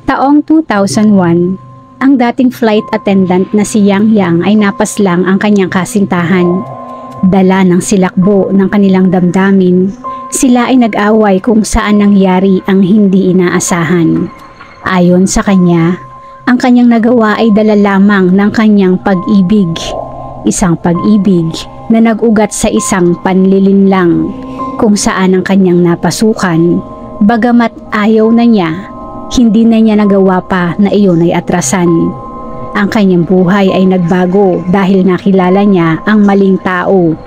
Taong 2001, ang dating flight attendant na si Yang Yang ay napaslang ang kanyang kasintahan. Dala ng silakbo ng kanilang damdamin, sila ay nag-away kung saan nangyari ang hindi inaasahan. Ayon sa kanya, ang kanyang nagawa ay dala lamang ng kanyang pag-ibig. Isang pag-ibig na nag-ugat sa isang panlilinlang kung saan ang kanyang napasukan, bagamat ayaw na niya, hindi na niya nagawa pa na iyon ay atrasan. Ang kanyang buhay ay nagbago dahil nakilala niya ang maling tao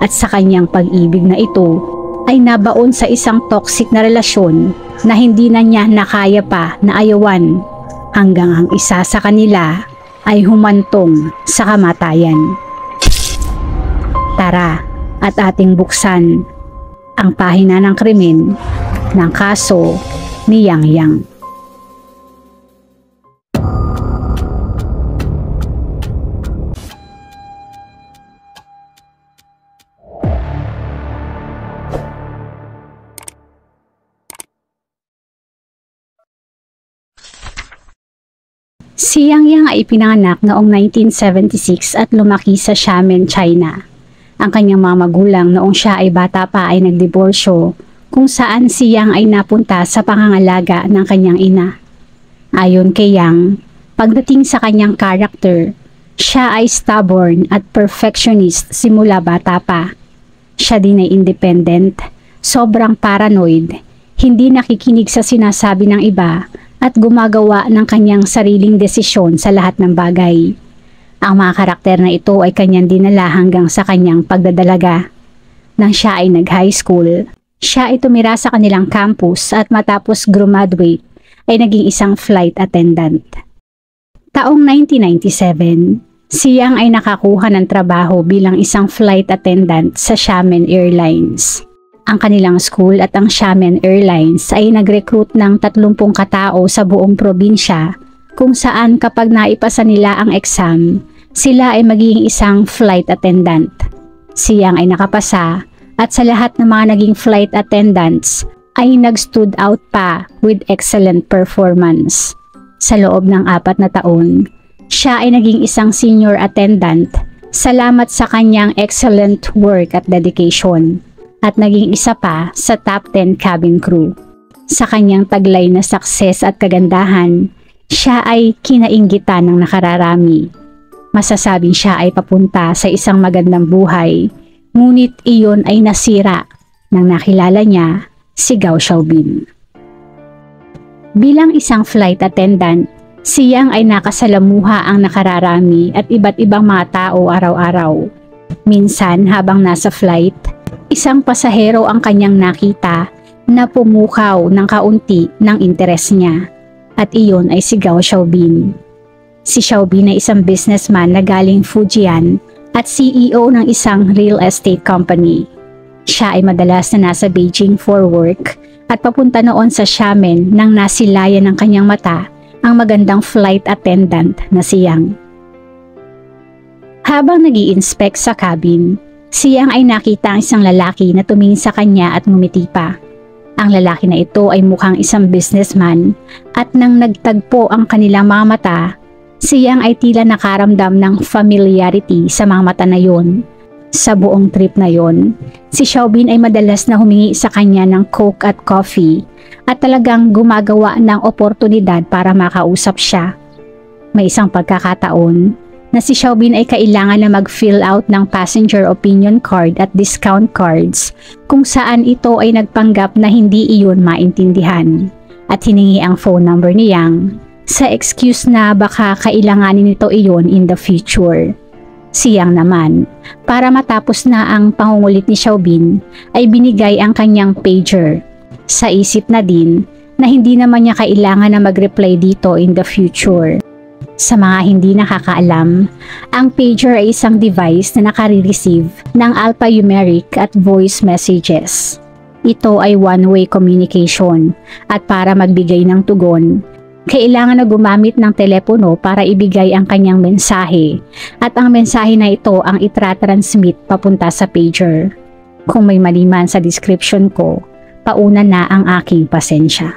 at sa kanyang pag-ibig na ito ay nabaon sa isang toxic na relasyon na hindi na niya nakaya pa na ayawan hanggang ang isa sa kanila ay humantong sa kamatayan. Tara at ating buksan ang pahina ng krimen ng kaso ni Yang Yang. Si Yang Yang ay ipinanganak noong 1976 at lumaki sa Xiamen, China. Ang kanyang mga magulang noong siya ay bata pa ay nagdiborsyo, kung saan si Yang ay napunta sa pangangalaga ng kanyang ina. Ayon kay Yang, pagdating sa kanyang karakter, siya ay stubborn at perfectionist simula bata pa. Siya din ay independent, sobrang paranoid, hindi nakikinig sa sinasabi ng iba at gumagawa ng kanyang sariling desisyon sa lahat ng bagay. Ang mga karakter na ito ay kanyang dinala hanggang sa kanyang pagdadalaga. Nang siya ay nag-high school, siya ay tumira sa kanilang campus at matapos graduate ay naging isang flight attendant. Taong 1997, si Yang ay nakakuha ng trabaho bilang isang flight attendant sa Xiamen Airlines. Ang kanilang school at ang Xiamen Airlines ay nag-recruit ng 30 katao sa buong probinsya kung saan kapag naipasa nila ang exam, sila ay magiging isang flight attendant. Si Yang ay nakapasa at sa lahat ng mga naging flight attendants ay nag-stood out pa with excellent performance. Sa loob ng 4 na taon, siya ay naging isang senior attendant salamat sa kanyang excellent work at dedication at naging isa pa sa top 10 cabin crew. Sa kanyang taglay na success at kagandahan, siya ay kinainggitan ng nakararami. Masasabing siya ay papunta sa isang magandang buhay, ngunit iyon ay nasira nang nakilala niya si Gao Xiaobin. Bilang isang flight attendant, si Yang ay nakasalamuha ang nakararami at iba't ibang mga tao araw-araw. Minsan habang nasa flight, isang pasahero ang kanyang nakita na pumukaw ng kaunti ng interes niya. At iyon ay si Gao Xiaobin. Si Xiaobin ay isang businessman na galing Fujian at CEO ng isang real estate company. Siya ay madalas na nasa Beijing for work at papunta noon sa Xiamen nang nasilayan ng kanyang mata ang magandang flight attendant na si Yang. Habang nag-i-inspect sa cabin, si Yang ay nakita ang isang lalaki na tumingin sa kanya at ngumiti pa. Ang lalaki na ito ay mukhang isang businessman at nang nagtagpo ang kanilang mga mata, si Yang ay tila nakaramdam ng familiarity sa mga mata na yon. Sa buong trip na yon, si Xiaobin ay madalas na humingi sa kanya ng coke at coffee at talagang gumagawa ng oportunidad para makausap siya. May isang pagkakataon na si Xiaobin ay kailangan na mag-fill out ng passenger opinion card at discount cards kung saan ito ay nagpanggap na hindi iyon maintindihan at hiningi ang phone number ni Yang sa excuse na baka kailanganin nito iyon in the future. Si Yang naman, para matapos na ang pangungulit ni Xiaobin, ay binigay ang kanyang pager. Sa isip na din na hindi naman niya kailangan na mag-reply dito in the future. Sa mga hindi nakakaalam, ang pager ay isang device na nakare-receive ng alphanumeric at voice messages. Ito ay one-way communication at para magbigay ng tugon, kailangan na gumamit ng telepono para ibigay ang kanyang mensahe at ang mensahe na ito ang itra-transmit papunta sa pager. Kung may mali man sa description ko, pauna na ang aking pasensya.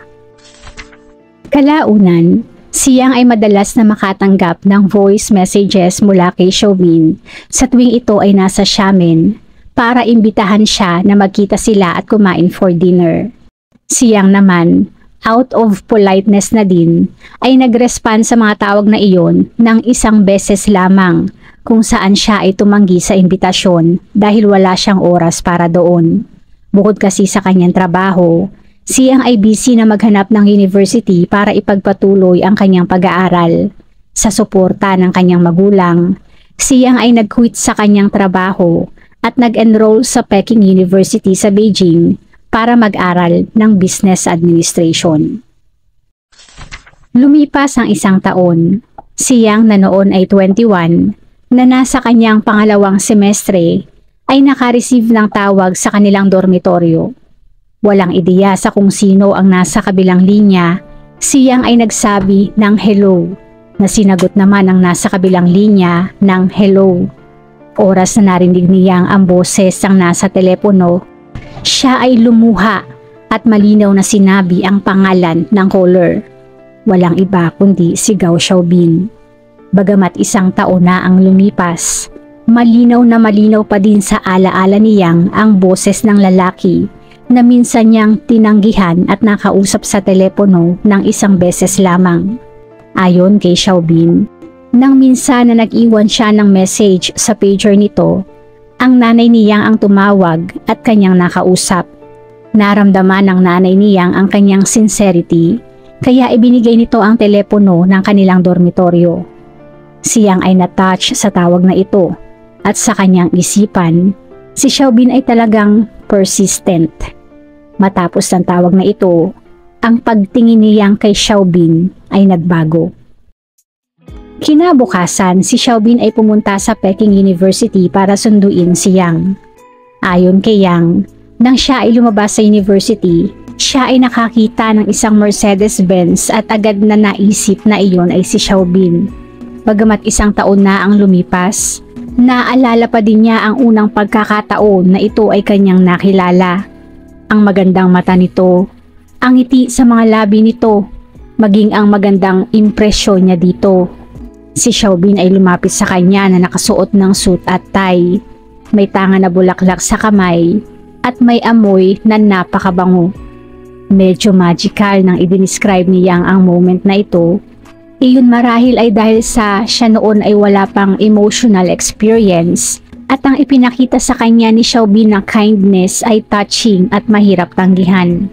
Kalaunan, siyang ay madalas na makatanggap ng voice messages mula kay Xiaobin sa tuwing ito ay nasa Xiamen para imbitahan siya na magkita sila at kumain for dinner. Siyang naman, out of politeness na din, ay nag-respond sa mga tawag na iyon ng isang beses lamang kung saan siya ay tumanggi sa imbitasyon dahil wala siyang oras para doon. Bukod kasi sa kanyang trabaho, siyang ay busy na maghanap ng university para ipagpatuloy ang kanyang pag-aaral. Sa suporta ng kanyang magulang, siyang ay nag-quit sa kanyang trabaho at nag-enroll sa Peking University sa Beijing para mag-aral ng business administration. Lumipas ang isang taon, siyang na noon ay 21, na nasa kanyang pangalawang semestre, ay naka-receive ng tawag sa kanilang dormitoryo. Walang ideya sa kung sino ang nasa kabilang linya, siyang ay nagsabi ng hello, na sinagot naman ang nasa kabilang linya ng hello. Oras na narinig niyang ang boses ang nasa telepono, siya ay lumuha at malinaw na sinabi ang pangalan ng caller. Walang iba kundi si Gao Xiaobin. Bagamat isang taon na ang lumipas, malinaw na malinaw pa din sa alaala niyang ang boses ng lalaki na minsan niyang tinanggihan at nakausap sa telepono ng isang beses lamang. Ayon kay Xiaobin, nang minsan na nag-iwan siya ng message sa pager nito, ang nanay niyang ang tumawag at kanyang nakausap. Naramdaman ng nanay niyang ang kanyang sincerity, kaya ibinigay nito ang telepono ng kanilang dormitoryo. Siyang ay na-touch sa tawag na ito at sa kanyang isipan, si Xiaobin ay talagang persistent. Matapos ng tawag na ito, ang pagtingin niyang kay Xiaobin ay nagbago. Kinabukasan, si Xiaobin ay pumunta sa Peking University para sunduin si Yang. Ayon kay Yang, nang siya ay lumabas sa university, siya ay nakakita ng isang Mercedes-Benz at agad na naisip na iyon ay si Xiaobin. Bagamat isang taon na ang lumipas, naalala pa din niya ang unang pagkakataon na ito ay kanyang nakilala. Ang magandang mata nito, ang ngiti sa mga labi nito, maging ang magandang impresyon niya dito. Si Xiaobin ay lumapit sa kanya na nakasuot ng suit at tie, may tanga na bulaklak sa kamay, at may amoy na napakabango. Medyo magical nang i-describe ni Yang ang moment na ito. Iyon marahil ay dahil sa siya noon ay wala pang emotional experience at ang ipinakita sa kanya ni Xiaobin na kindness ay touching at mahirap tanggihan.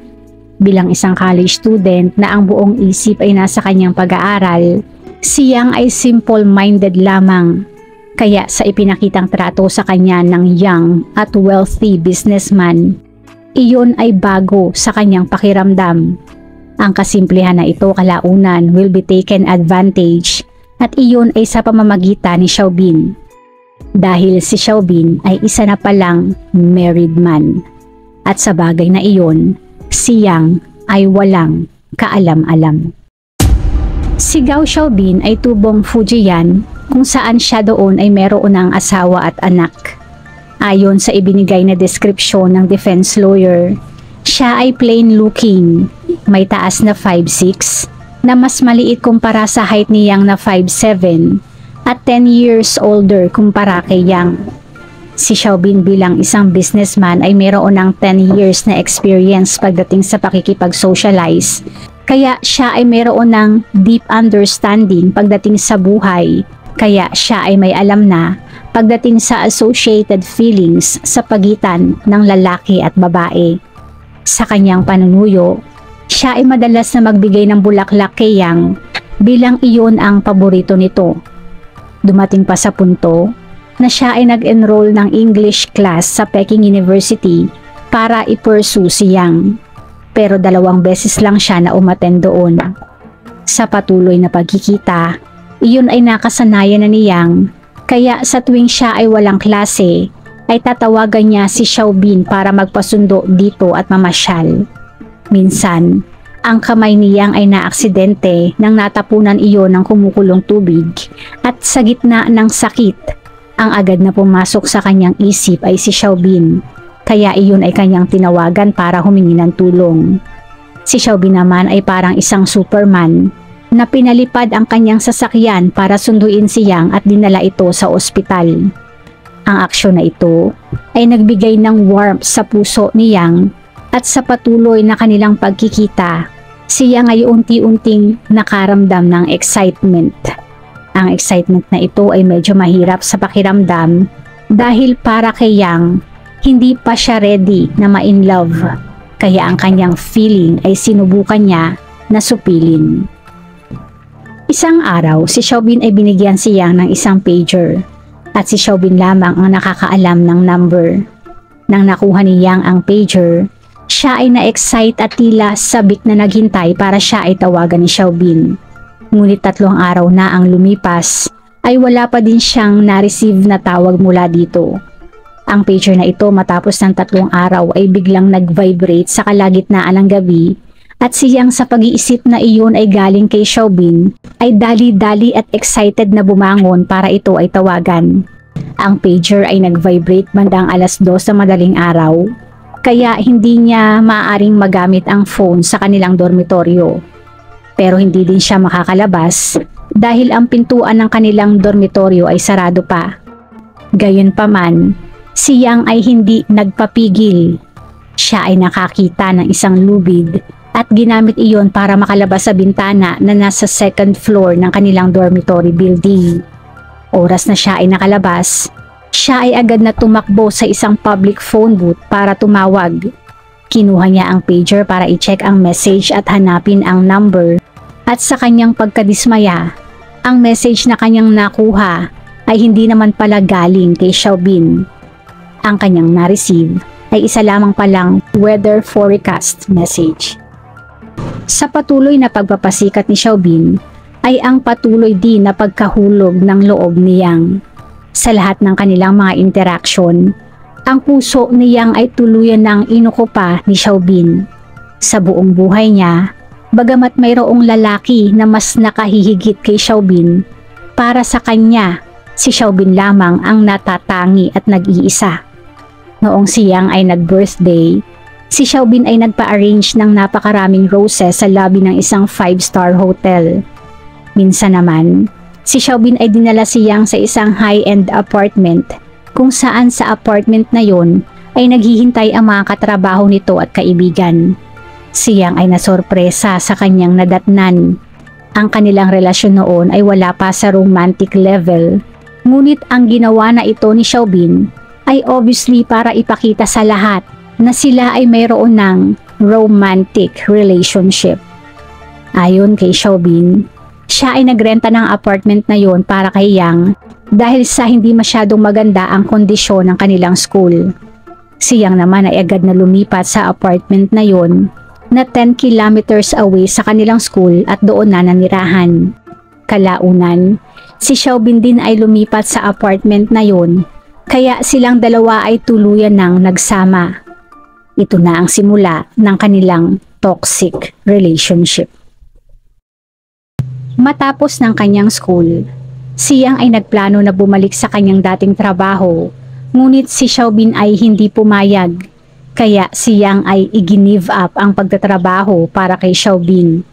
Bilang isang college student na ang buong isip ay nasa kanyang pag-aaral, si Yang ay simple-minded lamang. Kaya sa ipinakitang trato sa kanya ng young at wealthy businessman, iyon ay bago sa kanyang pakiramdam. Ang kasimplihan na ito kalaunan will be taken advantage at iyon ay sa pamamagitan ni Xiaobin. Dahil si Xiaobin ay isa na palang married man. At sa bagay na iyon, si Yang ay walang kaalam-alam. Si Gao Xiaobin ay tubong Fujian kung saan siya doon ay meron ng asawa at anak. Ayon sa ibinigay na deskripsyon ng defense lawyer, siya ay plain looking, may taas na 5'6", na mas maliit kumpara sa height ni Yang na 5'7", at 10 years older kumpara kay Yang. Si Xiaobin bilang isang businessman ay mayroon ng 10 years na experience pagdating sa pakikipag-socialize, kaya siya ay mayroon ng deep understanding pagdating sa buhay, kaya siya ay may alam na pagdating sa associated feelings sa pagitan ng lalaki at babae. Sa kanyang panunuyo, siya ay madalas na magbigay ng bulaklak kay Yang bilang iyon ang paborito nito. Dumating pa sa punto na siya ay nag-enroll ng English class sa Peking University para i-pursue si Yang. Pero 2 beses lang siya na umattend doon. Sa patuloy na pagkikita, iyon ay nakasanayan na ni Yang, kaya sa tuwing siya ay walang klase, ay tatawagan niya si Xiaobin para magpasundo dito at mamasyal. Minsan, ang kamay ni Yang ay naaksidente nang natapunan iyon ng kumukulong tubig at sa gitna ng sakit, ang agad na pumasok sa kanyang isip ay si Xiaobin, kaya iyon ay kanyang tinawagan para humingi ng tulong. Si Xiaobin naman ay parang isang Superman na pinalipad ang kanyang sasakyan para sunduin si Yang at dinala ito sa ospital. Ang aksyon na ito ay nagbigay ng warmth sa puso ni Yang at sa patuloy na kanilang pagkikita, si Yang ay unti-unting nakaramdam ng excitement. Ang excitement na ito ay medyo mahirap sa pakiramdam dahil para kay Yang, hindi pa siya ready na ma-in love. Kaya ang kanyang feeling ay sinubukan niya na supilin. Isang araw, si Xiaobin ay binigyan si Yang ng isang pager at si Xiaobin lamang ang nakakaalam ng number. Nang nakuha ni Yang ang pager, siya ay na-excite at tila sabik na naghintay para siya ay tawagan ni Xiaobin. Ngunit 3 araw na ang lumipas ay wala pa din siyang na-receive na tawag mula dito. Ang pager na ito matapos ng 3 araw ay biglang nag-vibrate sa kalagitnaan ng gabi at si Yang sa pag-iisip na iyon ay galing kay Xiaobin ay dali-dali at excited na bumangon para ito ay tawagan. Ang pager ay nag-vibrate bandang 2:00 sa madaling araw kaya hindi niya maaaring magamit ang phone sa kanilang dormitoryo. Pero hindi din siya makakalabas dahil ang pintuan ng kanilang dormitoryo ay sarado pa. Gayunpaman, si Yang ay hindi nagpapigil. Siya ay nakakita ng isang lubid at ginamit iyon para makalabas sa bintana na nasa 2nd floor ng kanilang dormitory building. Oras na siya ay nakalabas, siya ay agad na tumakbo sa isang public phone booth para tumawag. Kinuha niya ang pager para i-check ang message at hanapin ang number at sa kanyang pagkadismaya, ang message na kanyang nakuha ay hindi naman pala galing kay Xiaobin. Ang kanyang na-receive ay isa lamang palang weather forecast message. Sa patuloy na pagpapasikat ni Xiaobin ay ang patuloy din na pagkahulog ng loob ni Yang. Sa lahat ng kanilang mga interaksyon, ang puso ni Yang ay tuluyan ng inukupa ni Xiaobin. Sa buong buhay niya, bagamat mayroong lalaki na mas nakahihigit kay Xiaobin, para sa kanya, si Xiaobin lamang ang natatangi at nag-iisa. Noong si Yang ay nag-birthday, si Xiaobin ay nagpa-arrange ng napakaraming roses sa lobby ng isang 5-star hotel. Minsan naman, si Xiaobin ay dinala si Yang sa isang high-end apartment kung saan sa apartment na yon ay naghihintay ang mga katrabaho nito at kaibigan. Si Yang ay nasorpresa sa kanyang nadatnan. Ang kanilang relasyon noon ay wala pa sa romantic level, ngunit ang ginawa na ito ni Xiaobin ay obviously para ipakita sa lahat na sila ay mayroon ng romantic relationship. Ayon kay Xiaobin, siya ay nagrenta ng apartment na yon para kay Yang dahil sa hindi masyadong maganda ang kondisyon ng kanilang school. Si Yang naman ay agad na lumipat sa apartment na yon na 10 kilometers away sa kanilang school at doon na nanirahan. Kalaunan, si Xiaobin din ay lumipat sa apartment na yon kaya silang dalawa ay tuluyan ng nagsama. Ito na ang simula ng kanilang toxic relationship. Matapos ng kanyang school, si Yang ay nagplano na bumalik sa kanyang dating trabaho, ngunit si Xiaobin ay hindi pumayag. Kaya si Yang ay i-give up ang pagtatrabaho para kay Xiaobin.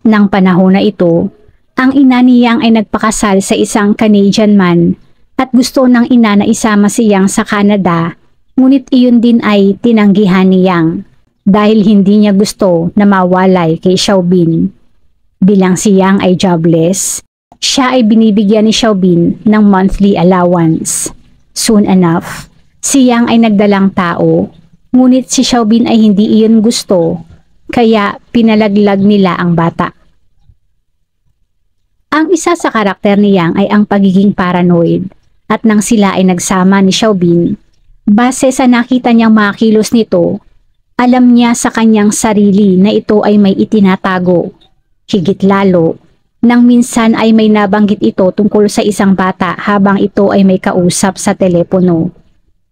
Nang panahon na ito, ang ina ni Yang ay nagpakasal sa isang Canadian man at gusto ng ina na isama si Yang sa Canada, ngunit iyon din ay tinanggihan ni Yang dahil hindi niya gusto na mawalay kay Xiaobin. Bilang si Yang ay jobless, siya ay binibigyan ni Xiaobin ng monthly allowance. Soon enough, si Yang ay nagdalang tao, ngunit si Xiaobin ay hindi iyon gusto, kaya pinalaglag nila ang bata. Ang isa sa karakter ni Yang ay ang pagiging paranoid, at nang sila ay nagsama ni Xiaobin, base sa nakita niyang mga kilos nito, alam niya sa kanyang sarili na ito ay may itinatago. Higit lalo, nang minsan ay may nabanggit ito tungkol sa isang bata habang ito ay may kausap sa telepono.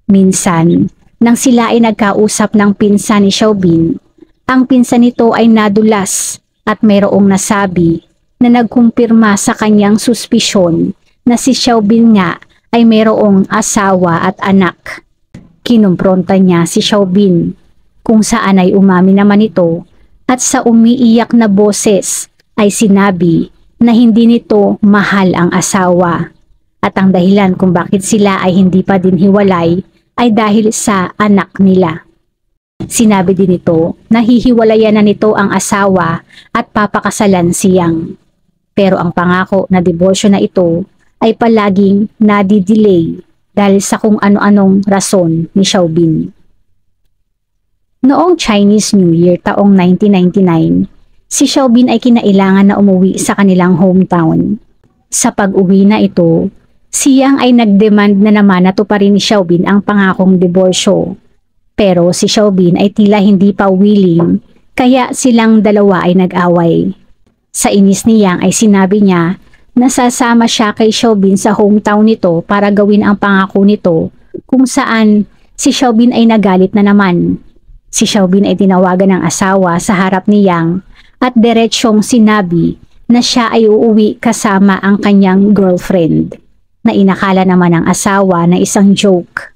Minsan, nang sila ay nagkausap ng pinsan ni Xiaobin, ang pinsan nito ay nadulas at mayroong nasabi na nagkumpirma sa kanyang suspisyon na si Xiaobin nga ay mayroong asawa at anak. Kinumpronta niya si Xiaobin, kung saan ay umamin naman ito At sa umiiyak na boses ay sinabi na hindi nito mahal ang asawa. At ang dahilan kung bakit sila ay hindi pa din hiwalay ay dahil sa anak nila. Sinabi din nito na hihiwalayan na nito ang asawa at papakasalan si Yang. Pero ang pangako na diborsyo na ito ay palaging nadidelay dahil sa kung ano-anong rason ni Xiaobin. Noong Chinese New Year taong 1999, si Xiaobin ay kinailangan na umuwi sa kanilang hometown. Sa pag-uwi na ito, si Yang ay nagdemand na naman na tuparin ni Xiaobin ang pangakong diborsyo. Pero si Xiaobin ay tila hindi pa willing, kaya silang dalawa ay nag-away. Sa inis ni Yang ay sinabi niya na sasama siya kay Xiaobin sa hometown nito para gawin ang pangako nito, kung saan si Xiaobin ay nagalit na naman. Si Xiaobin ay tinawagan ng asawa sa harap ni Yang at diretsyong sinabi na siya ay uuwi kasama ang kanyang girlfriend, na inakala naman ng asawa na isang joke.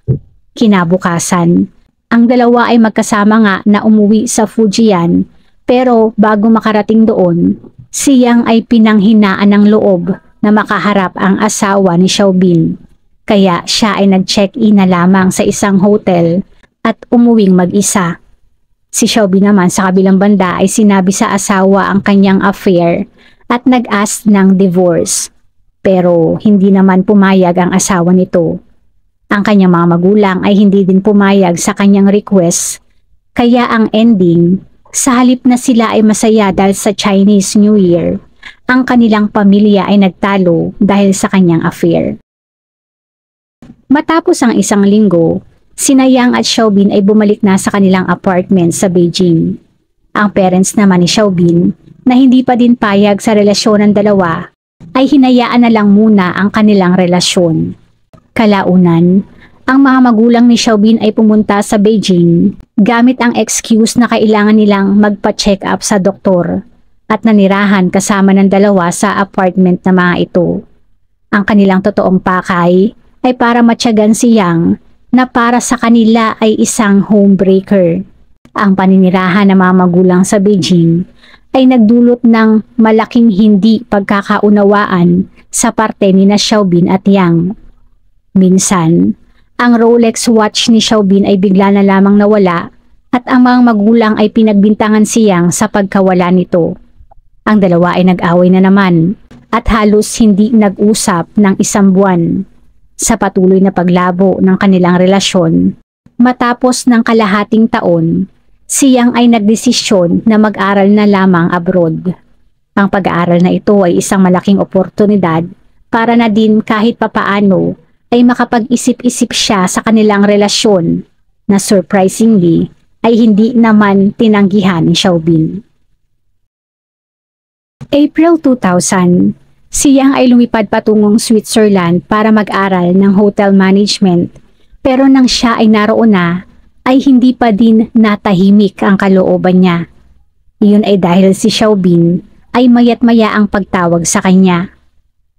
Kinabukasan, ang dalawa ay magkasama nga na umuwi sa Fujian, pero bago makarating doon, si Yang ay pinanghinaan ng loob na makaharap ang asawa ni Xiaobin. Kaya siya ay nag-check-in na lamang sa isang hotel at umuwing mag-isa. Si Xiaobin naman sa kabilang banda ay sinabi sa asawa ang kanyang affair at nag-ask ng divorce. Pero hindi naman pumayag ang asawa nito. Ang kanyang mga magulang ay hindi din pumayag sa kanyang request. Kaya ang ending, sa halip na sila ay masaya dahil sa Chinese New Year, ang kanilang pamilya ay nagtalo dahil sa kanyang affair. Matapos ang isang linggo, sina Yang at Xiaobin ay bumalik na sa kanilang apartment sa Beijing. Ang parents naman ni Xiaobin, na hindi pa din payag sa relasyon ng dalawa, ay hinayaan na lang muna ang kanilang relasyon. Kalaunan, ang mga magulang ni Xiaobin ay pumunta sa Beijing gamit ang excuse na kailangan nilang magpa-check up sa doktor at nanirahan kasama ng dalawa sa apartment na mga ito. Ang kanilang totoong pakay ay para matyagan si Yang na para sa kanila ay isang homebreaker. Ang paninirahan ng mga magulang sa Beijing ay nagdulot ng malaking hindi pagkakaunawaan sa parte ni na Xiaobin at Yang. Minsan, ang Rolex watch ni Xiaobin ay bigla na lamang nawala at ang mga magulang ay pinagbintangan si Yang sa pagkawala nito. Ang dalawa ay nag-away na naman at halos hindi nag-usap ng isang buwan. Sa patuloy na paglabo ng kanilang relasyon, matapos ng kalahating taon, si Yang ay nagdesisyon na mag-aral na lamang abroad. Ang pag-aaral na ito ay isang malaking oportunidad para na din kahit papaano ay makapag-isip-isip siya sa kanilang relasyon na surprisingly ay hindi naman tinanggihan ni Xiaobin. April 2000, si Yang ay lumipad patungong Switzerland para mag-aral ng hotel management, pero nang siya ay naroon na, ay hindi pa din natahimik ang kalooban niya. Iyon ay dahil si Xiaobin ay mayat-maya ang pagtawag sa kanya.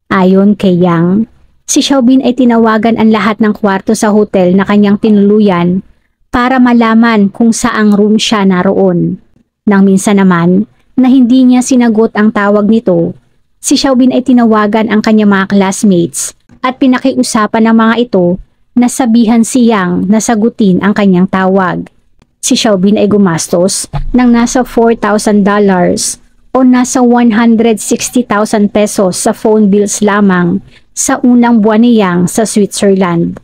Ayon kay Yang, si Xiaobin ay tinawagan ang lahat ng kwarto sa hotel na kanyang tinuluyan para malaman kung saang room siya naroon. Nang minsan naman na hindi niya sinagot ang tawag nito, si Xiaobin ay tinawagan ang kanyang mga classmates at pinakiusapan ng mga ito na sabihan si Yang na sagutin ang kanyang tawag. Si Xiaobin ay gumastos ng nasa $4,000 o nasa 160,000 pesos sa phone bills lamang sa unang buwan ni Yang sa Switzerland.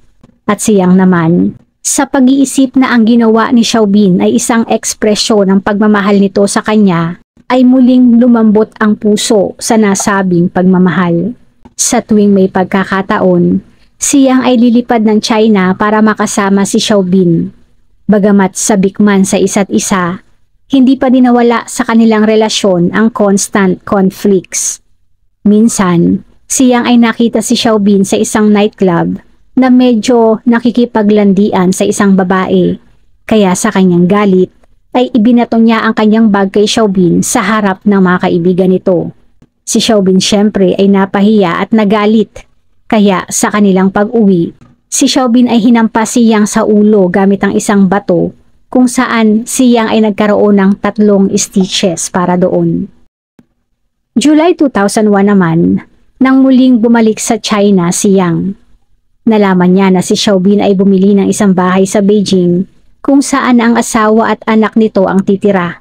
At si Yang naman, sa pag-iisip na ang ginawa ni Xiaobin ay isang ekspresyon ng pagmamahal nito sa kanya, ay muling lumambot ang puso sa nasabing pagmamahal. Sa tuwing may pagkakataon, si Yang ay lilipad ng China para makasama si Xiaobin. Bagamat sabik man sa isa't isa, hindi pa din nawala sa kanilang relasyon ang constant conflicts. Minsan, si Yang ay nakita si Xiaobin sa isang nightclub na medyo nakikipaglandian sa isang babae. Kaya sa kanyang galit, ay ibinato niya ang kanyang bag kay Xiaobin sa harap ng mga kaibigan nito. Si Xiaobin syempre ay napahiya at nagalit. Kaya sa kanilang pag-uwi, si Xiaobin ay hinampas si Yang sa ulo gamit ang isang bato kung saan si Yang ay nagkaroon ng 3 stitches para doon. July 2001 naman, nang muling bumalik sa China si Yang. Nalaman niya na si Xiaobin ay bumili ng isang bahay sa Beijing kung saan ang asawa at anak nito ang titira.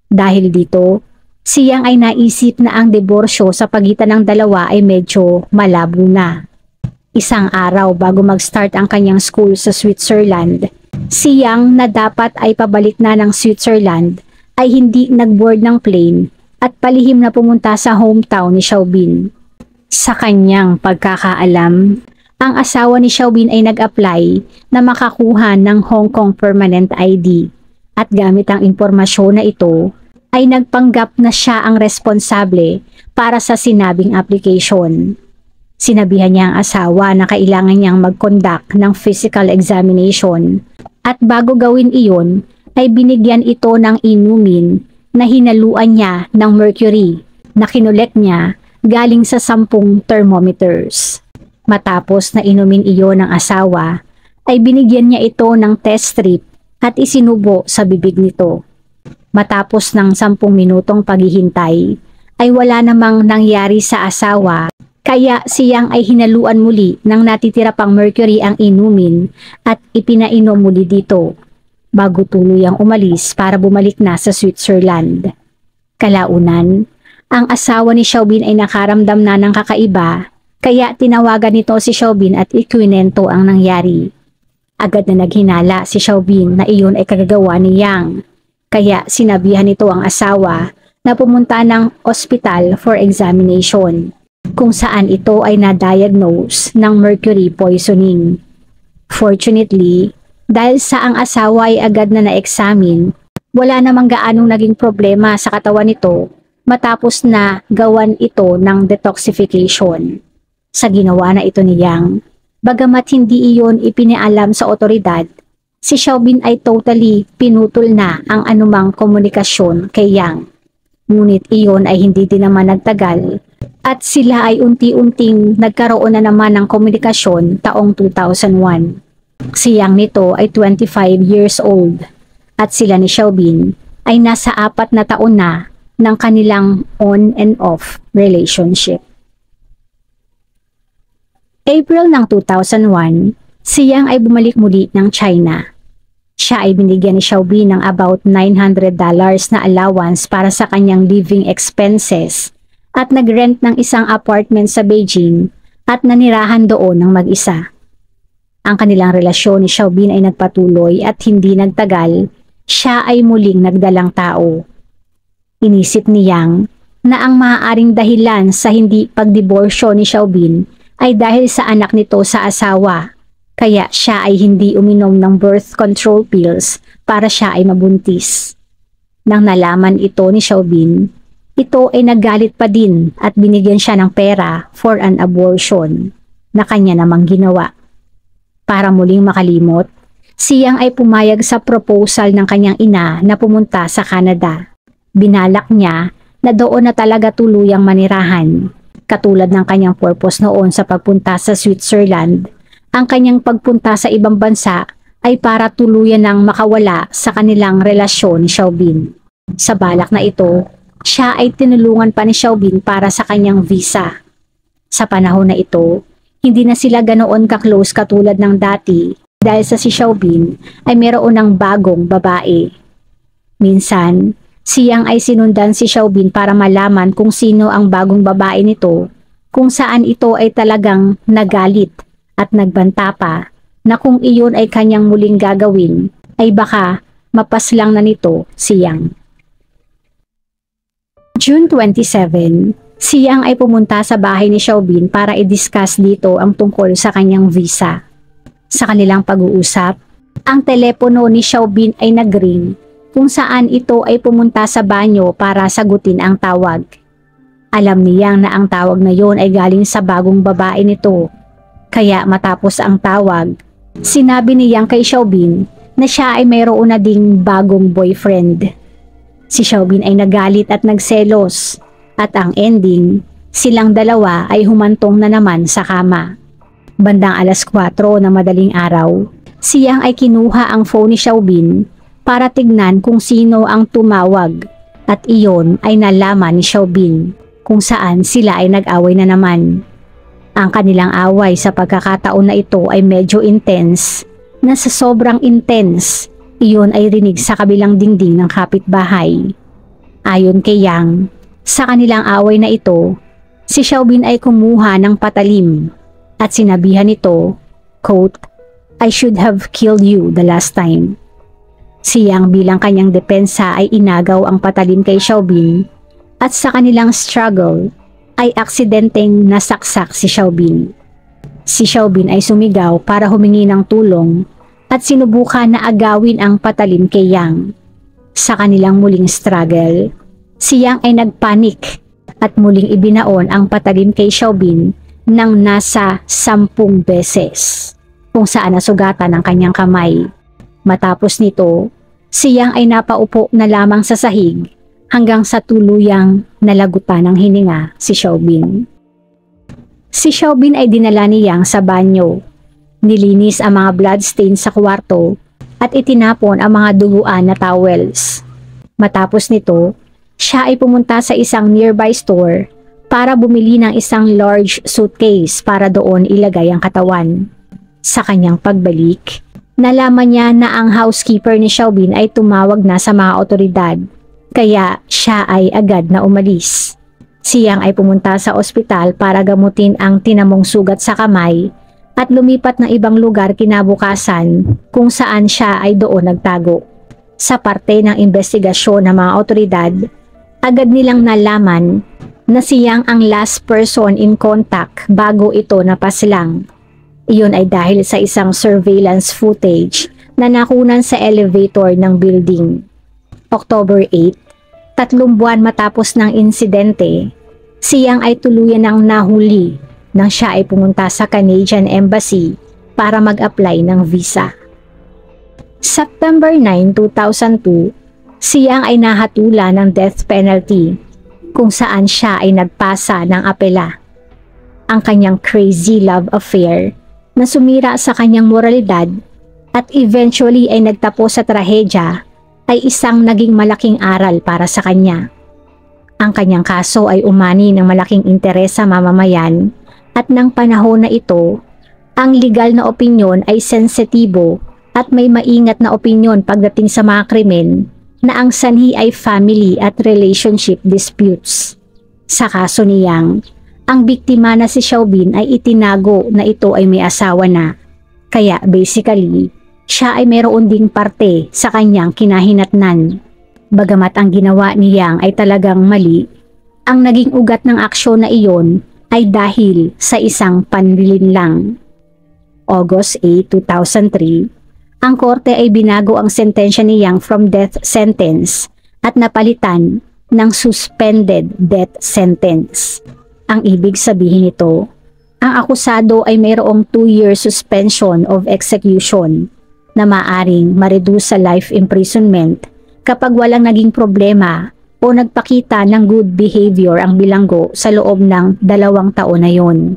Dahil dito, si Yang ay naisip na ang diborsyo sa pagitan ng dalawa ay medyo malabo na. Isang araw bago mag-start ang kanyang school sa Switzerland, si Yang na dapat ay pabalik na ng Switzerland ay hindi nag-board ng plane at palihim na pumunta sa hometown ni Xiaobin. Sa kanyang pagkakaalam, ang asawa ni Xiaobin ay nag-apply na makakuha ng Hong Kong Permanent ID at gamit ang impormasyon na ito ay nagpanggap na siya ang responsable para sa sinabing application. Sinabihan niya ang asawa na kailangan niyang mag-conduct ng physical examination at bago gawin iyon ay binigyan ito ng inumin na hinaluan niya ng mercury na kinolek niya galing sa 10 thermometers. Matapos na inumin iyon ng asawa, ay binigyan niya ito ng test strip at isinubo sa bibig nito. Matapos ng 10 minutong paghihintay, ay wala namang nangyari sa asawa, kaya siyang ay hinaluan muli ng natitira pang mercury ang inumin at ipinainom muli dito, bago tuluyang umalis para bumalik na sa Switzerland. Kalaunan, ang asawa ni Xiaobin ay nakaramdam na ng kakaiba, kaya tinawagan nito si Xiaobin at ikwinento ang nangyari. Agad na naghinala si Xiaobin na iyon ay kagagawa ni Yang, kaya sinabihan nito ang asawa na pumunta ng ospital for examination, kung saan ito ay na-diagnose ng mercury poisoning. Fortunately, dahil sa ang asawa ay agad na na-examine, wala namang gaanong naging problema sa katawan nito matapos na gawan ito ng detoxification. Sa ginawa na ito ni Yang, bagamat hindi iyon ipinaalam sa otoridad, si Xiaobin ay totally pinutol na ang anumang komunikasyon kay Yang. Ngunit iyon ay hindi din naman nagtagal at sila ay unti-unting nagkaroon na naman ng komunikasyon taong 2001. Si Yang nito ay 25 years old at sila ni Xiaobin ay nasa 4 na taon na ng kanilang on and off relationship. April ng 2001, si Yang ay bumalik muli ng China. Siya ay binigyan ni Xiaobin ng about $900 na allowance para sa kanyang living expenses at nagrent ng isang apartment sa Beijing at nanirahan doon ng mag-isa. Ang kanilang relasyon ni Xiaobin ay nagpatuloy at hindi nagtagal, siya ay muling nagdalang tao. Inisip ni Yang na ang maaaring dahilan sa hindi pagdiborsyo ni Xiaobin ay dahil sa anak nito sa asawa, kaya siya ay hindi uminom ng birth control pills para siya ay mabuntis. Nang nalaman ito ni Xiaobin, ito ay nagalit pa din at binigyan siya ng pera for an abortion na kanya namang ginawa. Para muling makalimot, si Yang ay pumayag sa proposal ng kanyang ina na pumunta sa Canada. Binalak niya na doon na talaga tuluyang manirahan. Katulad ng kanyang purpose noon sa pagpunta sa Switzerland, ang kanyang pagpunta sa ibang bansa ay para tuluyan ng makawala sa kanilang relasyon ni Xiaobin. Sa balak na ito, siya ay tinulungan pa ni Xiaobin para sa kanyang visa. Sa panahon na ito, hindi na sila ganoon ka-close katulad ng dati dahil sa si Xiaobin ay mayroon ng bagong babae. Minsan, si Yang ay sinundan si Xiaobin para malaman kung sino ang bagong babae nito, kung saan ito ay talagang nagalit at nagbanta pa na kung iyon ay kanyang muling gagawin, ay baka mapaslang na nito si Yang. June 27, si Yang ay pumunta sa bahay ni Xiaobin para i-discuss dito ang tungkol sa kanyang visa. Sa kanilang pag-uusap, ang telepono ni Xiaobin ay nag-ring, kung saan ito ay pumunta sa banyo para sagutin ang tawag. Alam ni Yang na ang tawag na yon ay galing sa bagong babae nito. Kaya matapos ang tawag, sinabi ni Yang kay Xiaobin na siya ay mayroon na ding bagong boyfriend. Si Xiaobin ay nagalit at nagselos at ang ending, silang dalawa ay humantong na naman sa kama. Bandang 4:00 ng madaling araw, si Yang ay kinuha ang phone ni Xiaobin para tignan kung sino ang tumawag at iyon ay nalaman ni Xiaobin kung saan sila ay nag-away na naman. Ang kanilang away sa pagkakataon na ito ay medyo intense na sa sobrang intense, iyon ay rinig sa kabilang dingding ng kapitbahay. Ayon kay Yang, sa kanilang away na ito, si Xiaobin ay kumuha ng patalim at sinabihan nito, quote, "I should have killed you the last time." Si Yang bilang kanyang depensa ay inagaw ang patalim kay Xiaobin at sa kanilang struggle ay aksidenteng nasaksak si Xiaobin. Si Xiaobin ay sumigaw para humingi ng tulong at sinubukan na agawin ang patalim kay Yang. Sa kanilang muling struggle, si Yang ay nagpanik at muling ibinaon ang patalim kay Xiaobin ng nasa 10 beses, kung saan nasugatan ang kanyang kamay. Matapos nito, si Yang ay napaupo na lamang sa sahig hanggang sa tuluyang nalagutan ng hininga si Xiaobin. Si Xiaobin ay dinala ni Yang sa banyo. Nilinis ang mga bloodstains sa kwarto at itinapon ang mga duguan na towels. Matapos nito, siya ay pumunta sa isang nearby store para bumili ng isang large suitcase para doon ilagay ang katawan. Sa kanyang pagbalik, nalaman niya na ang housekeeper ni Xiaobin ay tumawag na sa mga otoridad, kaya siya ay agad na umalis. Si Yang ay pumunta sa ospital para gamutin ang tinamong sugat sa kamay at lumipat ng ibang lugar kinabukasan kung saan siya ay doon nagtago. Sa parte ng investigasyon ng mga otoridad, agad nilang nalaman na si Yang ang last person in contact bago ito napaslang. Iyon ay dahil sa isang surveillance footage na nakunan sa elevator ng building. October 8, 3 buwan matapos ng insidente, si Yang ay tuluyan ng nahuli nang siya ay pumunta sa Canadian Embassy para mag-apply ng visa. September 9, 2002, si Yang ay nahatula ng death penalty kung saan siya ay nagpasa ng apela. Ang kanyang crazy love affair na sumira sa kanyang moralidad at eventually ay nagtapos sa trahedya ay isang naging malaking aral para sa kanya. Ang kanyang kaso ay umani ng malaking interes sa mamamayan at ng panahon na ito, ang legal na opinyon ay sensitibo at may maingat na opinyon pagdating sa mga krimen na ang sanhi ay family at relationship disputes. Sa kaso ni Yang, ang biktima na si Xiaobin ay itinago na ito ay may asawa na. Kaya basically, siya ay mayroon ding parte sa kanyang kinahinatnan. Bagamat ang ginawa ni Yang ay talagang mali, ang naging ugat ng aksyon na iyon ay dahil sa isang panlilinlang. August 8, 2003, ang korte ay binago ang sentensya ni Yang from death sentence at napalitan ng suspended death sentence. Ang ibig sabihin nito, ang akusado ay mayroong 2-year suspension of execution na maaring ma-reduce sa life imprisonment kapag walang naging problema o nagpakita ng good behavior ang bilanggo sa loob ng 2 taon na yon.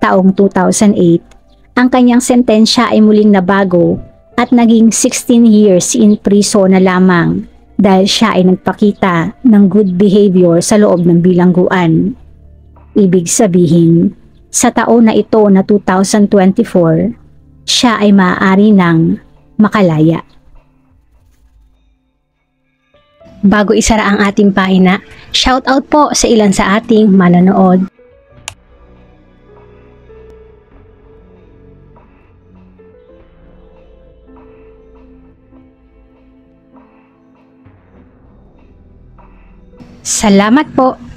Taong 2008, ang kanyang sentensya ay muling nabago at naging 16 years in prison na lamang dahil siya ay nagpakita ng good behavior sa loob ng bilangguan. Ibig sabihin, sa taon na ito na 2024, siya ay maaari nang makalaya. Bago isara ang ating pahina, shoutout po sa ilan sa ating manonood. Salamat po!